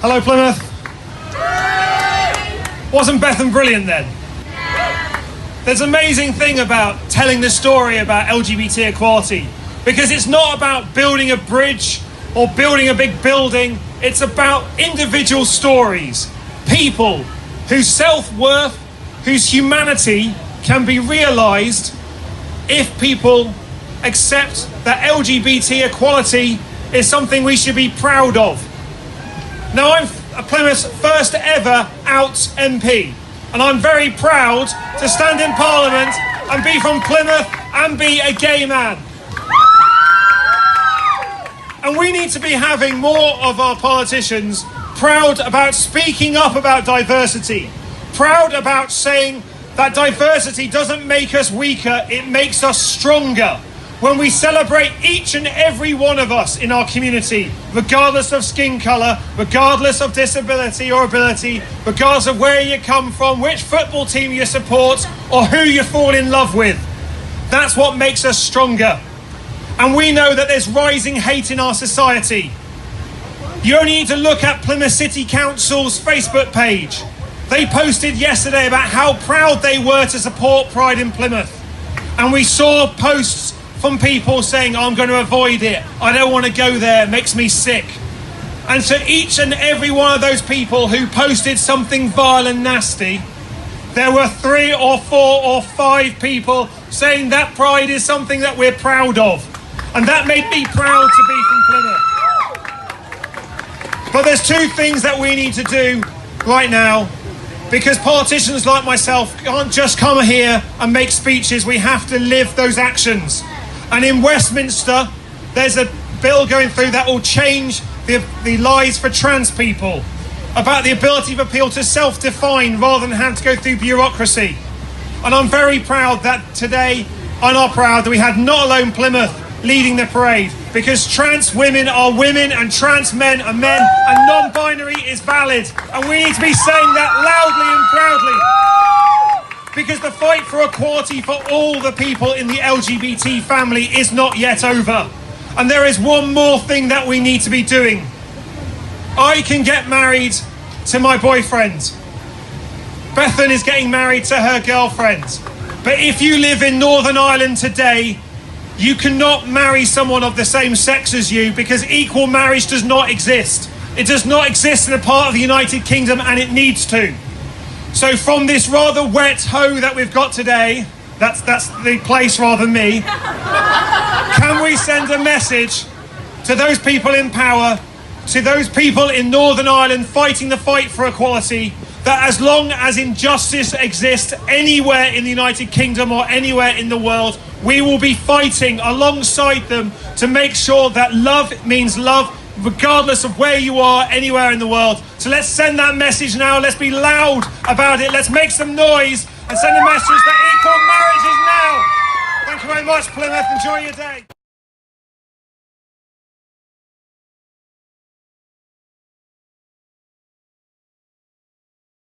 Hello, Plymouth. Wasn't Bethan brilliant then? There's an amazing thing about telling the story about LGBT equality, because it's not about building a bridge or building a big building. It's about individual stories, people whose self-worth, whose humanity can be realised if people accept that LGBT equality is something we should be proud of. Now, I'm Plymouth's first ever out MP, and I'm very proud to stand in Parliament and be from Plymouth and be a gay man. And we need to be having more of our politicians proud about speaking up about diversity, proud about saying that diversity doesn't make us weaker, it makes us stronger. When we celebrate each and every one of us in our community, regardless of skin colour, regardless of disability or ability, regardless of where you come from, which football team you support, or who you fall in love with. That's what makes us stronger. And we know that there's rising hate in our society. You only need to look at Plymouth City Council's Facebook page. They posted yesterday about how proud they were to support Pride in Plymouth. And we saw posts from people saying, I'm going to avoid it, I don't want to go there, it makes me sick. And to each and every one of those people who posted something vile and nasty, there were 3 or 4 or 5 people saying that pride is something that we're proud of. And that made me proud to be from Plymouth. But there's 2 things that we need to do right now, because politicians like myself can't just come here and make speeches, we have to live those actions. And in Westminster, there's a bill going through that will change the lives for trans people, about the ability of people to self-define rather than have to go through bureaucracy. And I'm very proud that today, and are proud that we had not alone Plymouth leading the parade, because trans women are women and trans men are men, and non-binary is valid. And we need to be saying that loudly and proudly. Because the fight for equality for all the people in the LGBT family is not yet over. And there is one more thing that we need to be doing. I can get married to my boyfriend. Bethan is getting married to her girlfriend. But if you live in Northern Ireland today, you cannot marry someone of the same sex as you, because equal marriage does not exist. It does not exist in a part of the United Kingdom, and it needs to. So from this rather wet hoe that we've got today, that's the place rather than me, can we send a message to those people in power, to those people in Northern Ireland fighting the fight for equality, that as long as injustice exists anywhere in the United Kingdom or anywhere in the world, we will be fighting alongside them to make sure that love means love, regardless of where you are, anywhere in the world. So let's send that message now. Let's be loud about it. Let's make some noise and send a message that equal marriage is now. Thank you very much, Plymouth. Enjoy your day.